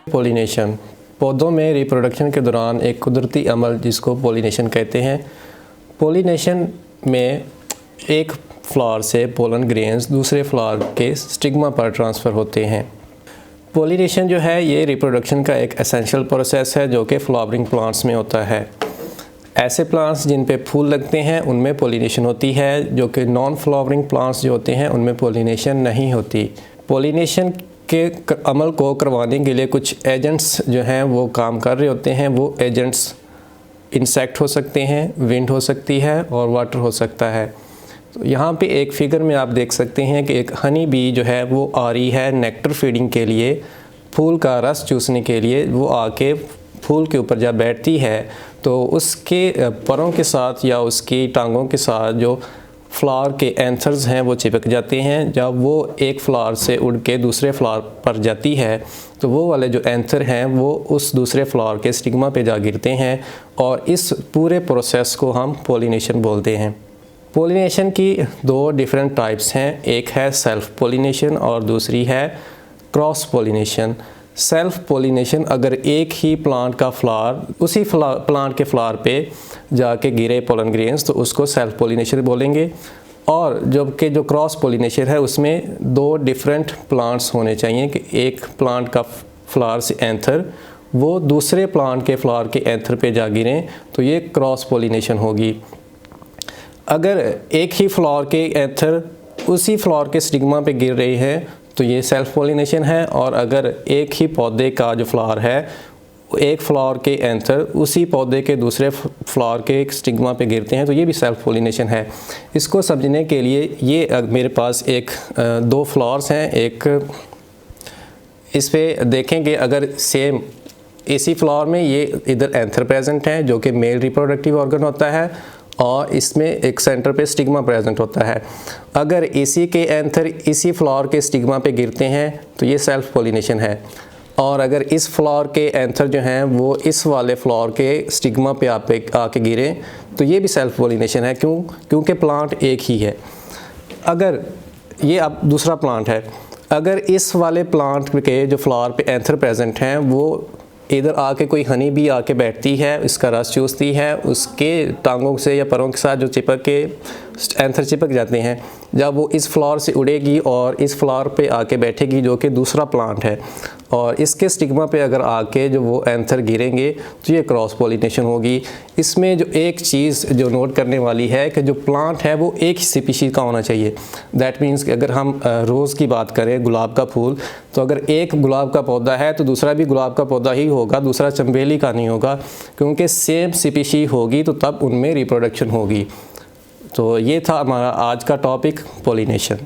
Pollination पौधों में reproduction के दौरान एक कुदरती अमल जिसको पोलिनेशन कहते हैं। पोलिनेशन में एक फ्लावर से पोलन ग्रेन्स दूसरे फ्लावर के स्टिग्मा पर ट्रांसफ़र होते हैं। पोलिनेशन जो है ये रिप्रोडक्शन का एक एसेंशियल प्रोसेस है जो कि फ्लावरिंग प्लांट्स में होता है। ऐसे प्लांट्स जिन पे फूल लगते हैं उनमें पोलिनेशन होती है, जो कि नॉन फ्लावरिंग प्लांट्स जो होते हैं उनमें पोलिनेशन नहीं होती। पोलिनेशन के अमल को करवाने के लिए कुछ एजेंट्स जो हैं वो काम कर रहे होते हैं। वो एजेंट्स इंसेक्ट हो सकते हैं, विंड हो सकती है और वाटर हो सकता है। तो यहाँ पे एक फिगर में आप देख सकते हैं कि एक हनी बी जो है वो आ रही है नेक्टर फीडिंग के लिए, फूल का रस चूसने के लिए। वो आके फूल के ऊपर जब बैठती है तो उसके परों के साथ या उसकी टांगों के साथ जो फ्लावर के एंथर्स हैं वो चिपक जाते हैं। जब वो एक फ्लावर से उड़ के दूसरे फ्लावर पर जाती है तो वो वाले जो एंथर हैं वो उस दूसरे फ्लावर के स्टिग्मा पे जा गिरते हैं और इस पूरे प्रोसेस को हम पोलिनेशन बोलते हैं। पोलिनेशन की दो डिफरेंट टाइप्स हैं, एक है सेल्फ पोलिनेशन और दूसरी है क्रॉस पोलिनेशन। सेल्फ पोलिनेशन अगर एक ही प्लांट का फ्लावर उसी प्लांट के फ्लावर पे जाके गिरे पोलन ग्रेन्स तो उसको सेल्फ पोलिनेशन बोलेंगे। और जबकि जो क्रॉस पोलिनेशन है उसमें दो डिफरेंट प्लांट्स होने चाहिए कि एक प्लांट का फ्लावर से एंथर वो दूसरे प्लांट के फ्लावर के एंथर पे जा गिरें तो ये क्रॉस पोलिनेशन होगी। अगर एक ही फ्लावर के एंथर उसी फ्लावर के स्टिग्मा पे गिर रहे हैं तो ये सेल्फ पोलिनेशन है। और अगर एक ही पौधे का जो फ्लावर है एक फ्लावर के एंथर उसी पौधे के दूसरे फ्लावर के स्टिग्मा पे गिरते हैं तो ये भी सेल्फ पोलिनेशन है। इसको समझने के लिए ये मेरे पास एक दो फ्लावर्स हैं, एक इस पे देखेंगे अगर सेम इसी फ्लावर में ये इधर एंथर प्रेजेंट है जो कि मेल रिप्रोडक्टिव ऑर्गन होता है और इसमें एक सेंटर पे स्टिग्मा प्रेजेंट होता है। अगर इसी के एंथर इसी फ्लावर के स्टिग्मा पे गिरते हैं तो ये सेल्फ पोलिनेशन है। और अगर इस फ्लावर के एंथर जो हैं वो इस वाले फ्लावर के स्टिग्मा पे आके गिरे तो ये भी सेल्फ पोलिनेशन है। क्योंकि प्लांट एक ही है। अगर ये अब दूसरा प्लांट है, अगर इस वाले प्लांट के जो फ्लावर पे एंथर प्रेजेंट हैं वो इधर आके कोई हनी बी आके बैठती है, इसका रस चूसती है, उसके टांगों से या परों के साथ जो चिपक के एंथर चिपक जाते हैं, जब वो इस फ्लावर से उड़ेगी और इस फ्लावर पे आके बैठेगी जो कि दूसरा प्लांट है और इसके स्टिग्मा पे अगर आके जो वो एंथर गिरेंगे तो ये क्रॉस पोलिनेशन होगी। इसमें जो एक चीज़ जो नोट करने वाली है कि जो प्लांट है वो एक ही स्पीशीज़ का होना चाहिए। दैट मीन्स कि अगर हम रोज़ की बात करें, गुलाब का फूल, तो अगर एक गुलाब का पौधा है तो दूसरा भी गुलाब का पौधा ही होगा, दूसरा चंबेली का नहीं होगा, क्योंकि सेम स्पीशी होगी तो तब उनमें रिप्रोडक्शन होगी। तो ये था हमारा आज का टॉपिक पोलिनेशन।